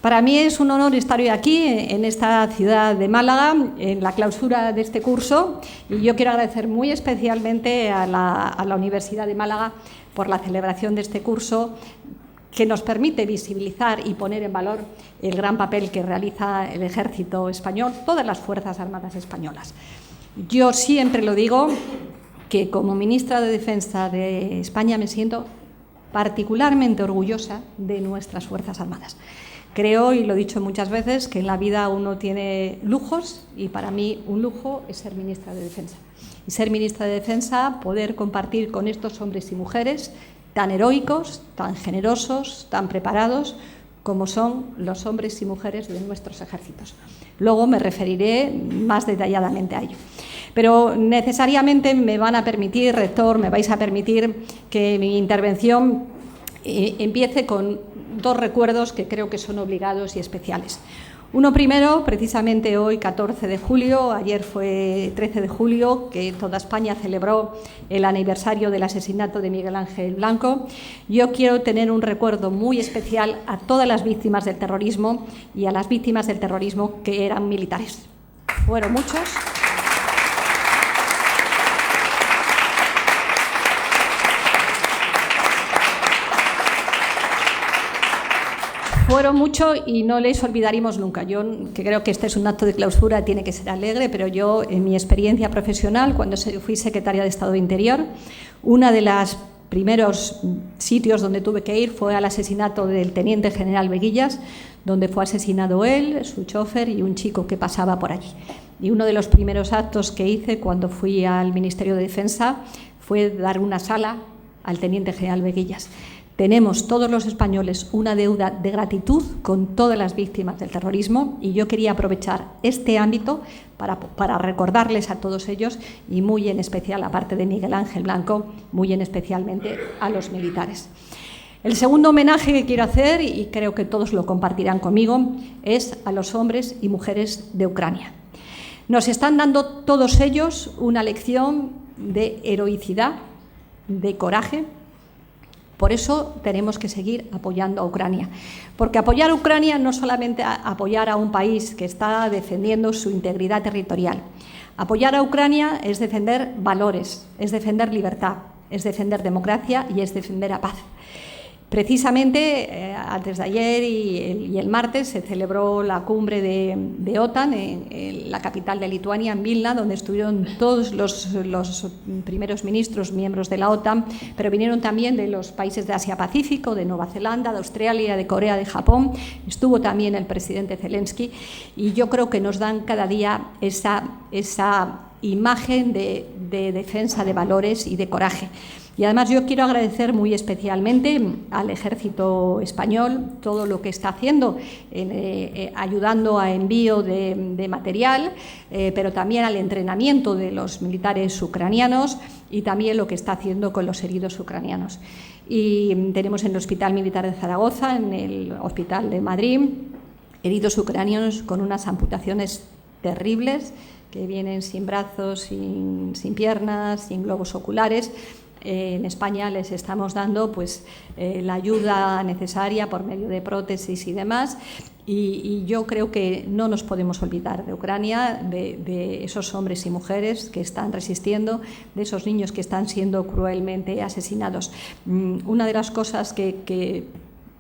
Para mí es un honor estar hoy aquí, en esta ciudad de Málaga, en la clausura de este curso, y yo quiero agradecer muy especialmente a la Universidad de Málaga por la celebración de este curso, que nos permite visibilizar y poner en valor el gran papel que realiza el Ejército español, todas las Fuerzas Armadas españolas. Yo siempre lo digo, que como ministra de Defensa de España me siento particularmente orgullosa de nuestras Fuerzas Armadas. Creo, y lo he dicho muchas veces, que en la vida uno tiene lujos y para mí un lujo es ser ministra de Defensa. Y ser ministra de Defensa, poder compartir con estos hombres y mujeres tan heroicos, tan generosos, tan preparados, como son los hombres y mujeres de nuestros ejércitos. Luego me referiré más detalladamente a ello. Pero necesariamente me van a permitir, rector, me vais a permitir que mi intervención empiece con dos recuerdos que creo que son obligados y especiales. Uno primero, precisamente hoy, 14 de julio, ayer fue 13 de julio, que toda España celebró el aniversario del asesinato de Miguel Ángel Blanco. Yo quiero tener un recuerdo muy especial a todas las víctimas del terrorismo y a las víctimas del terrorismo que eran militares. Fueron muchos. Fueron muchos y no les olvidaremos nunca. Yo que creo que este es un acto de clausura, tiene que ser alegre, pero yo en mi experiencia profesional, cuando fui secretaria de Estado de Interior, uno de los primeros sitios donde tuve que ir fue al asesinato del teniente general Veguillas, donde fue asesinado él, su chofer y un chico que pasaba por allí. Y uno de los primeros actos que hice cuando fui al Ministerio de Defensa fue dar una sala al teniente general Veguillas. Tenemos todos los españoles una deuda de gratitud con todas las víctimas del terrorismo y yo quería aprovechar este ámbito para recordarles a todos ellos y muy en especial, aparte de Miguel Ángel Blanco, muy en especialmente a los militares. El segundo homenaje que quiero hacer, y creo que todos lo compartirán conmigo, es a los hombres y mujeres de Ucrania. Nos están dando todos ellos una lección de heroicidad, de coraje. Por eso tenemos que seguir apoyando a Ucrania, porque apoyar a Ucrania no solamente apoyar a un país que está defendiendo su integridad territorial. Apoyar a Ucrania es defender valores, es defender libertad, es defender democracia y es defender la paz. Precisamente, antes de ayer y el martes se celebró la cumbre de OTAN en la capital de Lituania, en Vilna, donde estuvieron todos los primeros ministros, miembros de la OTAN, pero vinieron también de los países de Asia-Pacífico, de Nueva Zelanda, de Australia, de Corea, de Japón. Estuvo también el presidente Zelensky y yo creo que nos dan cada día esa imagen de defensa de valores y de coraje. Y además yo quiero agradecer muy especialmente al Ejército Español todo lo que está haciendo, ayudando a envío de material, pero también al entrenamiento de los militares ucranianos y también lo que está haciendo con los heridos ucranianos. Y tenemos en el Hospital Militar de Zaragoza, en el Hospital de Madrid, heridos ucranianos con unas amputaciones terribles, que vienen sin brazos, sin piernas, sin globos oculares. En España les estamos dando pues, la ayuda necesaria por medio de prótesis y demás y yo creo que no nos podemos olvidar de Ucrania, de esos hombres y mujeres que están resistiendo, de esos niños que están siendo cruelmente asesinados. Una de las cosas que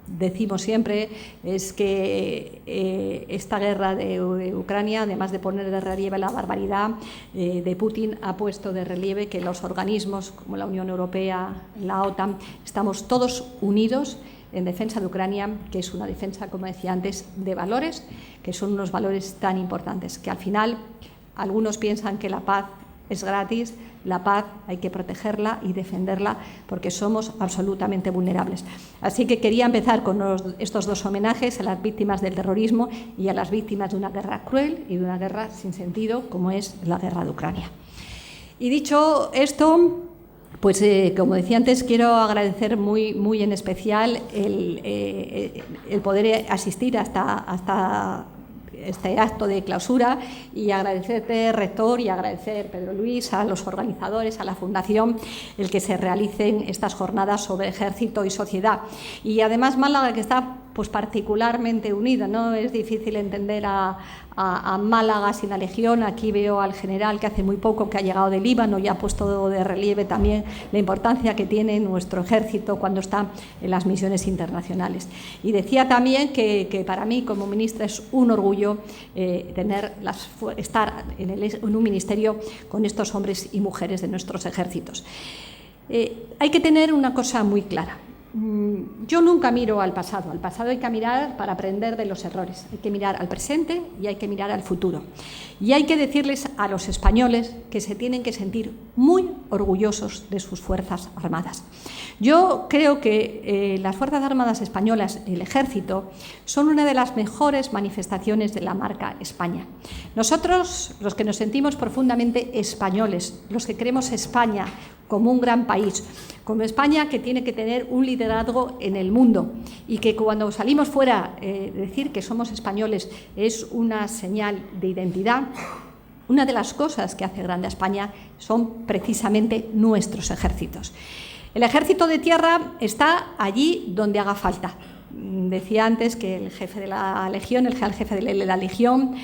decimos siempre es que esta guerra de Ucrania, además de poner de relieve la barbaridad de Putin, ha puesto de relieve que los organismos como la Unión Europea, la OTAN, estamos todos unidos en defensa de Ucrania, que es una defensa, como decía antes, de valores, que son unos valores tan importantes, que al final algunos piensan que la paz es gratis. La paz hay que protegerla y defenderla porque somos absolutamente vulnerables. Así que quería empezar con estos dos homenajes a las víctimas del terrorismo y a las víctimas de una guerra cruel y de una guerra sin sentido como es la guerra de Ucrania. Y dicho esto, pues como decía antes, quiero agradecer muy en especial el poder asistir hasta este acto de clausura y agradecerte, rector, y agradecer, Pedro Luis, a los organizadores, a la Fundación, el que se realicen estas jornadas sobre ejército y sociedad. Y además Málaga, que está pues particularmente unida, ¿no? Es difícil entender a Málaga sin la Legión. Aquí veo al general que hace muy poco que ha llegado de Líbano y ha puesto de relieve también la importancia que tiene nuestro ejército cuando está en las misiones internacionales. Y decía también que para mí como ministra es un orgullo estar en un ministerio con estos hombres y mujeres de nuestros ejércitos. Hay que tener una cosa muy clara. Yo nunca miro al pasado hay que mirar para aprender de los errores, hay que mirar al presente y hay que mirar al futuro. Y hay que decirles a los españoles que se tienen que sentir muy orgullosos de sus Fuerzas Armadas. Yo creo que las Fuerzas Armadas españolas, el Ejército, son una de las mejores manifestaciones de la marca España. Nosotros, los que nos sentimos profundamente españoles, los que queremos España como un gran país, como España que tiene que tener un liderazgo en el mundo y que cuando salimos fuera decir que somos españoles es una señal de identidad. Una de las cosas que hace grande a España son precisamente nuestros ejércitos. El ejército de tierra está allí donde haga falta. Decía antes que el jefe de la Legión, el general jefe de la Legión,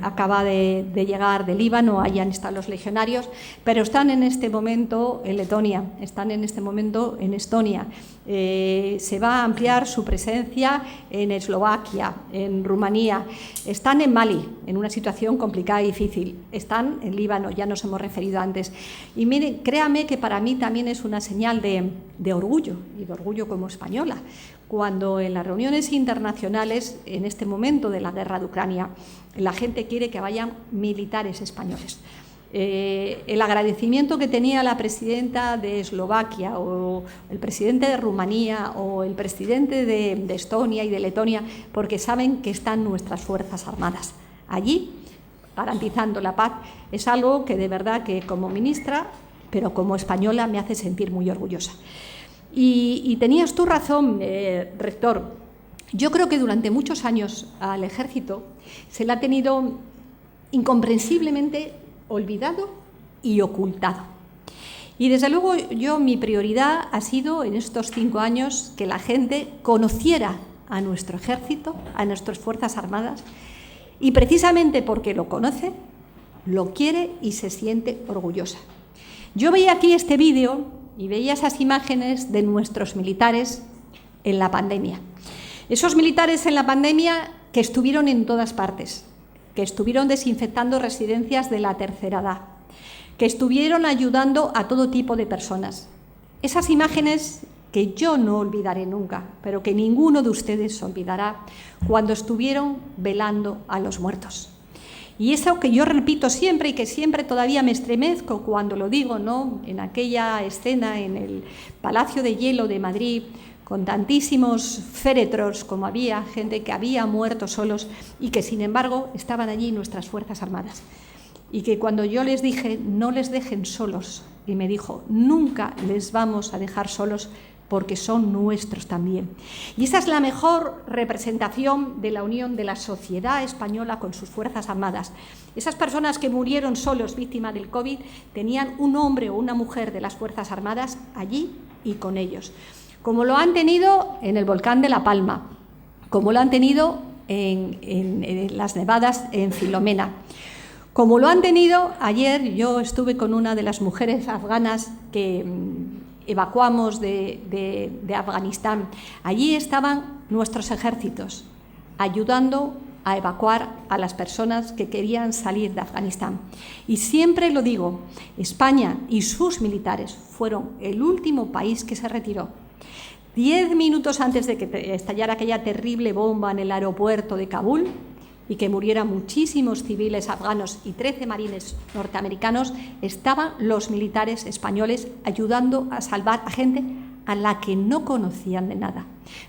acaba de llegar de Líbano, allí han estado los legionarios, pero están en este momento en Letonia, están en este momento en Estonia. Se va a ampliar su presencia en Eslovaquia, en Rumanía, están en Mali, en una situación complicada y difícil, están en Líbano, ya nos hemos referido antes. Y mire, créame que para mí también es una señal de orgullo, y de orgullo como española, cuando en las reuniones internacionales, en este momento de la guerra de Ucrania, la gente quiere que vayan militares españoles. El agradecimiento que tenía la presidenta de Eslovaquia o el presidente de Rumanía o el presidente de Estonia y de Letonia, porque saben que están nuestras Fuerzas Armadas allí garantizando la paz, es algo que de verdad que como ministra, pero como española, me hace sentir muy orgullosa. Y tenías tú razón, rector. Yo creo que durante muchos años al Ejército se le ha tenido incomprensiblemente olvidado y ocultado. Y desde luego mi prioridad ha sido en estos 5 años que la gente conociera a nuestro Ejército, a nuestras Fuerzas Armadas, y precisamente porque lo conoce, lo quiere y se siente orgullosa. Yo veía aquí este vídeo y veía esas imágenes de nuestros militares en la pandemia. Esos militares en la pandemia que estuvieron en todas partes, que estuvieron desinfectando residencias de la tercera edad, que estuvieron ayudando a todo tipo de personas. Esas imágenes que yo no olvidaré nunca, pero que ninguno de ustedes olvidará, cuando estuvieron velando a los muertos. Y eso que yo repito siempre y que siempre todavía me estremezco cuando lo digo, ¿no? En aquella escena en el Palacio de Hielo de Madrid, con tantísimos féretros como había, gente que había muerto solos y que sin embargo estaban allí nuestras Fuerzas Armadas. Y que cuando yo les dije, no les dejen solos, y me dijo, nunca les vamos a dejar solos porque son nuestros también. Y esa es la mejor representación de la unión de la sociedad española con sus Fuerzas Armadas. Esas personas que murieron solos víctimas del COVID tenían un hombre o una mujer de las Fuerzas Armadas allí y con ellos. Como lo han tenido en el volcán de La Palma, como lo han tenido en las nevadas en Filomena, como lo han tenido ayer. Yo estuve con una de las mujeres afganas que evacuamos de Afganistán. Allí estaban nuestros ejércitos ayudando a evacuar a las personas que querían salir de Afganistán. Y siempre lo digo, España y sus militares fueron el último país que se retiró. 10 minutos antes de que estallara aquella terrible bomba en el aeropuerto de Kabul y que murieran muchísimos civiles afganos y 13 marines norteamericanos, estaban los militares españoles ayudando a salvar a gente a la que no conocían de nada.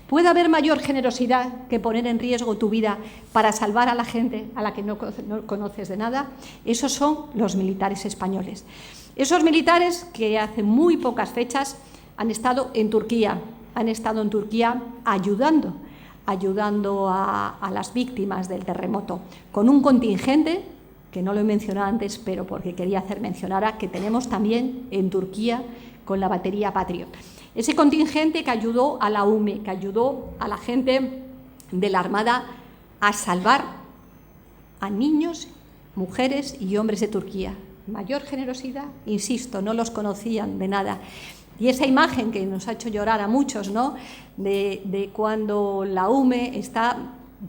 ¿Puede haber mayor generosidad que poner en riesgo tu vida para salvar a la gente a la que no conoces de nada? Esos son los militares españoles. Esos militares que hace muy pocas fechas han estado en Turquía ayudando a las víctimas del terremoto, con un contingente, que no lo he mencionado antes, pero porque quería hacer mención ahora, que tenemos también en Turquía con la batería Patriot. Ese contingente que ayudó a la UME, que ayudó a la gente de la Armada a salvar a niños, mujeres y hombres de Turquía. Mayor generosidad, insisto, no los conocían de nada. Y esa imagen que nos ha hecho llorar a muchos, ¿no?, de cuando la UME está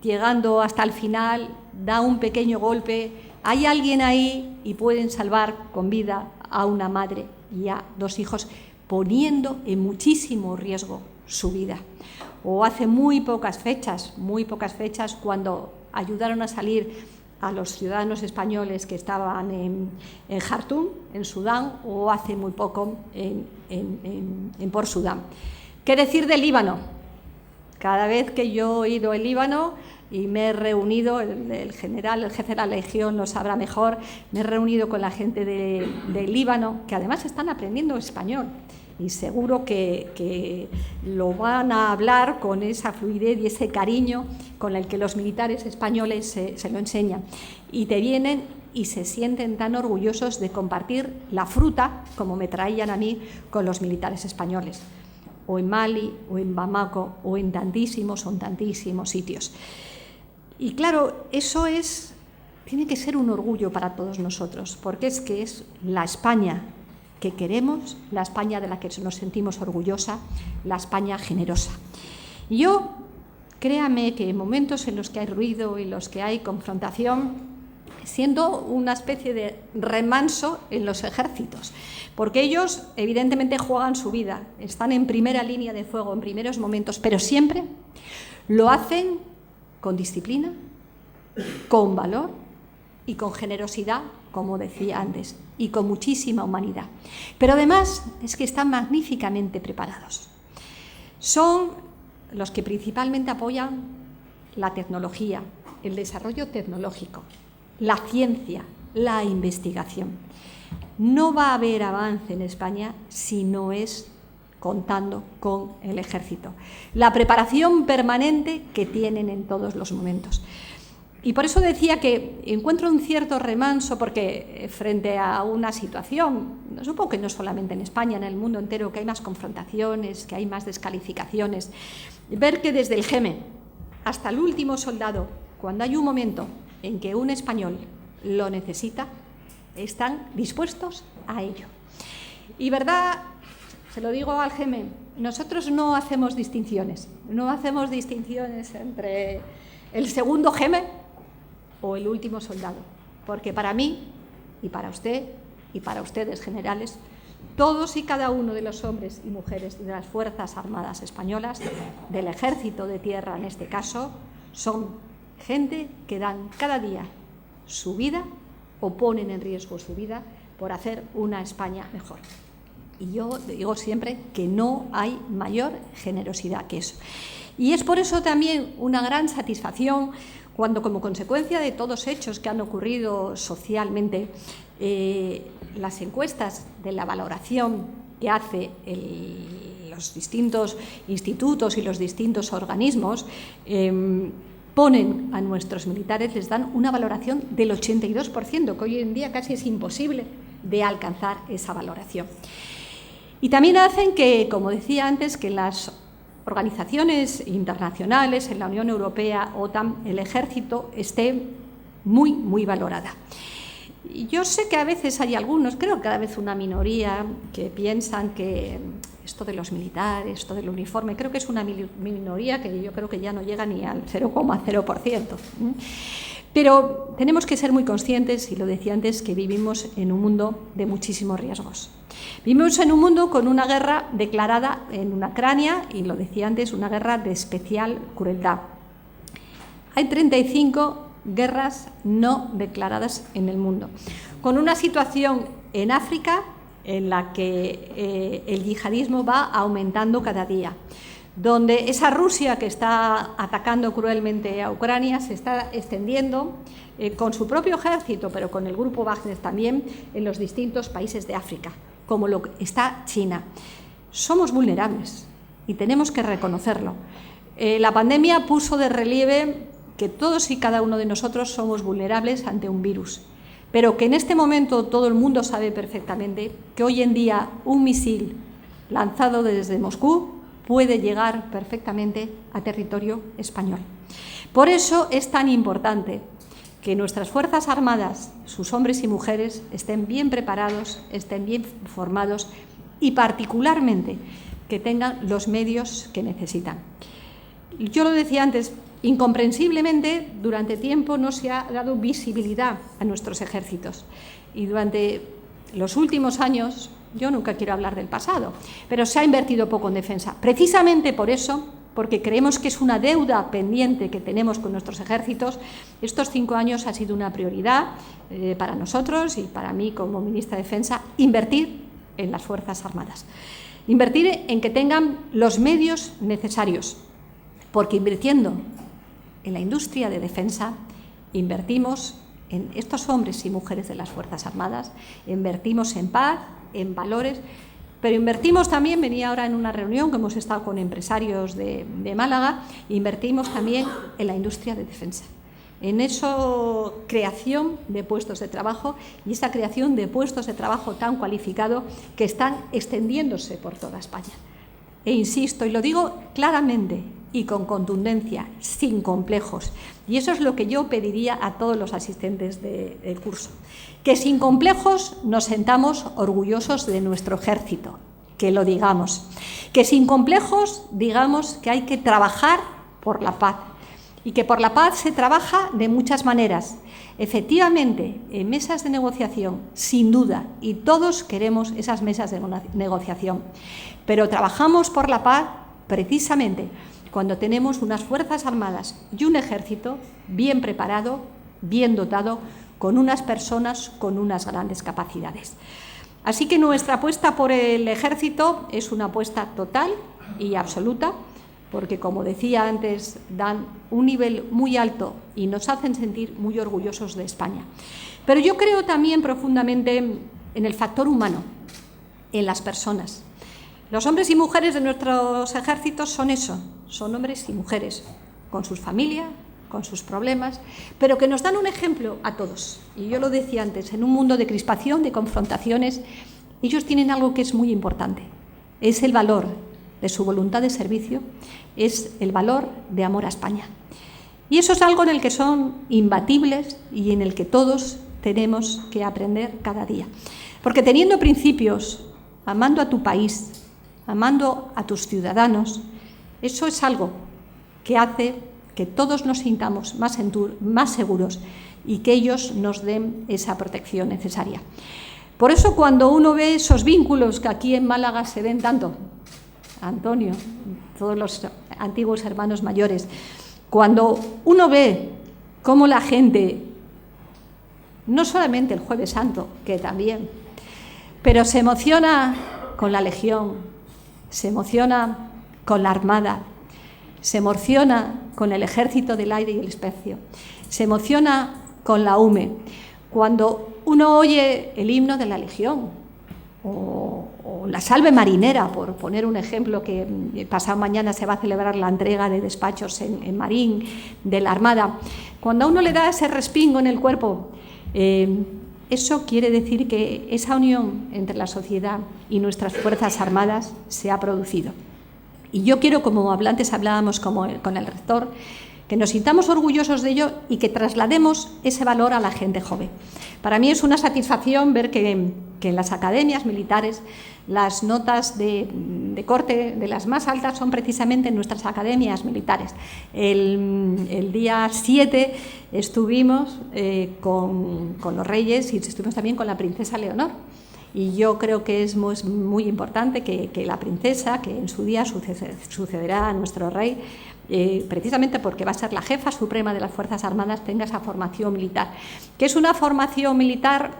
llegando hasta el final, da un pequeño golpe, hay alguien ahí y pueden salvar con vida a una madre y a 2 hijos, poniendo en muchísimo riesgo su vida. O hace muy pocas fechas, cuando ayudaron a salir a los ciudadanos españoles que estaban en Jartum, en Sudán, o hace muy poco en Port Sudán. ¿Qué decir del Líbano? Cada vez que yo he ido al Líbano y me he reunido, el jefe de la Legión lo sabrá mejor, me he reunido con la gente del Líbano, que además están aprendiendo español, y seguro que lo van a hablar con esa fluidez y ese cariño con el que los militares españoles se lo enseñan. Y te vienen y se sienten tan orgullosos de compartir la fruta, como me traían a mí, con los militares españoles, o en Mali, o en Bamako, o en tantísimos sitios. Y claro, eso tiene que ser un orgullo para todos nosotros, porque es que es la España que queremos, la España de la que nos sentimos orgullosa, la España generosa. Y yo, créame que en momentos en los que hay ruido y en los que hay confrontación, siendo una especie de remanso en los ejércitos, porque ellos evidentemente juegan su vida, están en primera línea de fuego en primeros momentos, pero siempre lo hacen con disciplina, con valor y con generosidad, como decía antes, y con muchísima humanidad. Pero además es que están magníficamente preparados. Son los que principalmente apoyan la tecnología, el desarrollo tecnológico, la ciencia, la investigación. No va a haber avance en España si no es contando con el ejército. La preparación permanente que tienen en todos los momentos. Y por eso decía que encuentro un cierto remanso, porque frente a una situación, supongo que no solamente en España, en el mundo entero, que hay más confrontaciones, que hay más descalificaciones, ver que desde el GEME hasta el último soldado, cuando hay un momento en que un español lo necesita, están dispuestos a ello. Y verdad, se lo digo al GEME, nosotros no hacemos distinciones entre el segundo GEME o el último soldado, porque para mí y para usted y para ustedes generales, todos y cada uno de los hombres y mujeres de las Fuerzas Armadas Españolas, del Ejército de Tierra en este caso, son gente que dan cada día su vida o ponen en riesgo su vida por hacer una España mejor. Y yo digo siempre que no hay mayor generosidad que eso. Y es por eso también una gran satisfacción cuando, como consecuencia de todos hechos que han ocurrido socialmente, las encuestas de la valoración que hace los distintos institutos y los distintos organismos ponen a nuestros militares, les dan una valoración del 82%, que hoy en día casi es imposible de alcanzar esa valoración. Y también hacen que, como decía antes, que las organizaciones internacionales, en la Unión Europea, OTAN, el ejército esté muy, muy valorada. Y yo sé que a veces hay algunos, creo que cada vez una minoría, que piensan que esto de los militares, esto del uniforme, creo que es una minoría que yo creo que ya no llega ni al 0,0%. Pero tenemos que ser muy conscientes, y lo decía antes, que vivimos en un mundo de muchísimos riesgos. Vivimos en un mundo con una guerra declarada en Ucrania, y lo decía antes, una guerra de especial crueldad. Hay 35 guerras no declaradas en el mundo, con una situación en África en la que el yihadismo va aumentando cada día, donde esa Rusia que está atacando cruelmente a Ucrania se está extendiendo con su propio ejército, pero con el grupo Wagner también, en los distintos países de África, como lo que está China. Somos vulnerables y tenemos que reconocerlo. La pandemia puso de relieve que todos y cada uno de nosotros somos vulnerables ante un virus, pero que en este momento todo el mundo sabe perfectamente que hoy en día un misil lanzado desde Moscú puede llegar perfectamente a territorio español. Por eso es tan importante que nuestras Fuerzas Armadas, sus hombres y mujeres, estén bien preparados, estén bien formados y particularmente que tengan los medios que necesitan. Yo lo decía antes, incomprensiblemente durante tiempo no se ha dado visibilidad a nuestros ejércitos y durante los últimos años, yo nunca quiero hablar del pasado, pero se ha invertido poco en defensa. Precisamente por eso, porque creemos que es una deuda pendiente que tenemos con nuestros ejércitos, estos 5 años ha sido una prioridad para nosotros y para mí como ministra de Defensa, invertir en las Fuerzas Armadas. Invertir en que tengan los medios necesarios, porque invirtiendo en la industria de defensa, invertimos en estos hombres y mujeres de las Fuerzas Armadas, invertimos en paz, en valores, pero invertimos también, venía ahora en una reunión que hemos estado con empresarios de Málaga, invertimos también en la industria de defensa, en esa creación de puestos de trabajo y esa creación de puestos de trabajo tan cualificado que están extendiéndose por toda España. E insisto, y lo digo claramente y con contundencia, sin complejos, y eso es lo que yo pediría a todos los asistentes del curso, que sin complejos nos sentamos orgullosos de nuestro ejército, que lo digamos, que sin complejos digamos que hay que trabajar por la paz y que por la paz se trabaja de muchas maneras. Efectivamente, en mesas de negociación, sin duda, y todos queremos esas mesas de negociación, pero trabajamos por la paz precisamente cuando tenemos unas Fuerzas Armadas y un ejército bien preparado, bien dotado, con unas personas con unas grandes capacidades. Así que nuestra apuesta por el ejército es una apuesta total y absoluta, porque, como decía antes, dan un nivel muy alto y nos hacen sentir muy orgullosos de España. Pero yo creo también profundamente en el factor humano, en las personas. Los hombres y mujeres de nuestros ejércitos son eso, son hombres y mujeres, con sus familias, con sus problemas, pero que nos dan un ejemplo a todos. Y yo lo decía antes, en un mundo de crispación, de confrontaciones, ellos tienen algo que es muy importante, es el valor de su voluntad de servicio, es el valor de amor a España. Y eso es algo en el que son imbatibles y en el que todos tenemos que aprender cada día. Porque teniendo principios, amando a tu país, amando a tus ciudadanos, eso es algo que hace que todos nos sintamos más seguros y que ellos nos den esa protección necesaria. Por eso, cuando uno ve esos vínculos que aquí en Málaga se ven tanto, Antonio, todos los antiguos hermanos mayores, cuando uno ve cómo la gente, no solamente el Jueves Santo, que también, pero se emociona con la Legión, se emociona con la Armada, se emociona con el Ejército del Aire y el Espacio, se emociona con la UME. Cuando uno oye el himno de la Legión o la Salve Marinera, por poner un ejemplo, que pasado mañana se va a celebrar la entrega de despachos en Marín de la Armada, cuando a uno le da ese respingo en el cuerpo, eso quiere decir que esa unión entre la sociedad y nuestras Fuerzas Armadas se ha producido. Y yo quiero, como antes hablábamos con el rector, que nos sintamos orgullosos de ello y que traslademos ese valor a la gente joven. Para mí es una satisfacción ver que en las academias militares las notas de corte de las más altas son precisamente en nuestras academias militares. El día 7 estuvimos con los reyes y estuvimos también con la princesa Leonor. Y yo creo que es muy importante que la princesa, que en su día sucederá a nuestro rey, precisamente porque va a ser la jefa suprema de las Fuerzas Armadas, tenga esa formación militar, que es una formación militar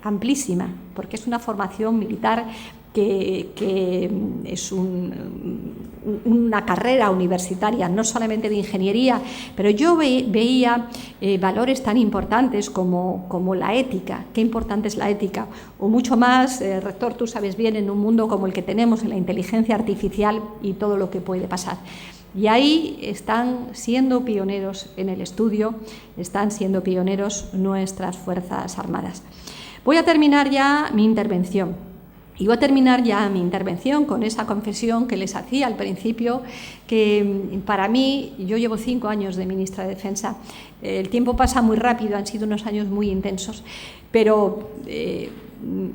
amplísima, porque es una formación militar que es una carrera universitaria, no solamente de ingeniería, pero yo veía valores tan importantes como la ética. Qué importante es la ética, o mucho más, rector, tú sabes bien, en un mundo como el que tenemos, en la inteligencia artificial y todo lo que puede pasar. Y ahí están siendo pioneros en el estudio, están siendo pioneros nuestras Fuerzas Armadas. Voy a terminar ya mi intervención. Y voy a terminar ya mi intervención con esa confesión que les hacía al principio, que para mí, yo llevo 5 años de ministra de Defensa, el tiempo pasa muy rápido, han sido unos años muy intensos, pero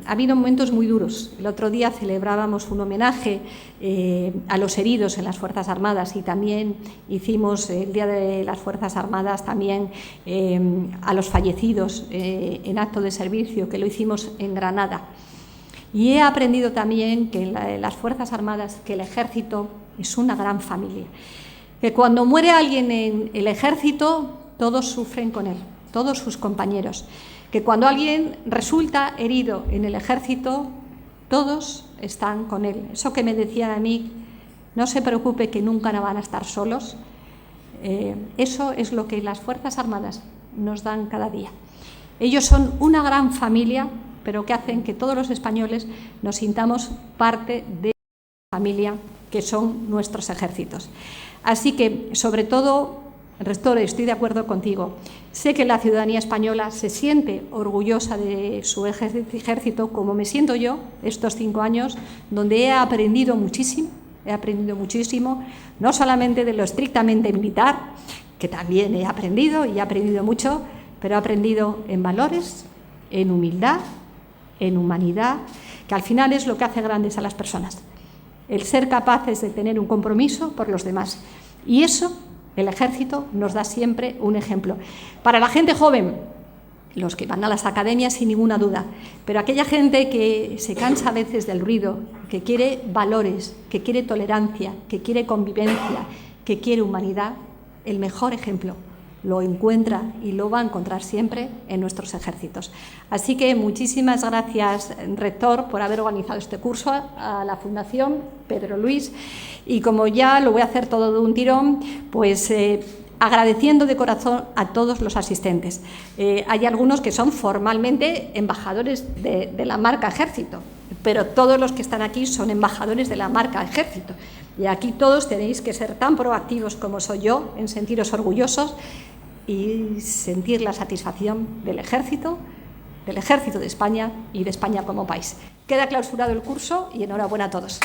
ha habido momentos muy duros. El otro día celebrábamos un homenaje a los heridos en las Fuerzas Armadas y también hicimos el Día de las Fuerzas Armadas también a los fallecidos en acto de servicio, que lo hicimos en Granada. Y he aprendido también que en las Fuerzas Armadas, que el Ejército es una gran familia, que cuando muere alguien en el Ejército, todos sufren con él, todos sus compañeros, que cuando alguien resulta herido en el Ejército, todos están con él. Eso que me decían a mí, no se preocupe que nunca no van a estar solos, eso es lo que las Fuerzas Armadas nos dan cada día. Ellos son una gran familia, pero que hacen que todos los españoles nos sintamos parte de la familia que son nuestros ejércitos. Así que, sobre todo, Rector, estoy de acuerdo contigo. Sé que la ciudadanía española se siente orgullosa de su ejército, como me siento yo estos 5 años, donde he aprendido muchísimo, no solamente de lo estrictamente militar, que también he aprendido y he aprendido mucho, pero he aprendido en valores, en humildad, en humanidad, que al final es lo que hace grandes a las personas, el ser capaces de tener un compromiso por los demás. Y eso, el Ejército nos da siempre un ejemplo. Para la gente joven, los que van a las academias sin ninguna duda, pero aquella gente que se cansa a veces del ruido, que quiere valores, que quiere tolerancia, que quiere convivencia, que quiere humanidad, el mejor ejemplo lo encuentra y lo va a encontrar siempre en nuestros ejércitos. Así que muchísimas gracias, Rector, por haber organizado este curso, a la Fundación Pedro Luis, y como ya lo voy a hacer todo de un tirón, pues agradeciendo de corazón a todos los asistentes. Hay algunos que son formalmente embajadores de la marca Ejército, pero todos los que están aquí son embajadores de la marca Ejército. Y aquí todos tenéis que ser tan proactivos como soy yo, en sentiros orgullosos y sentir la satisfacción del Ejército de España y de España como país. Queda clausurado el curso y enhorabuena a todos.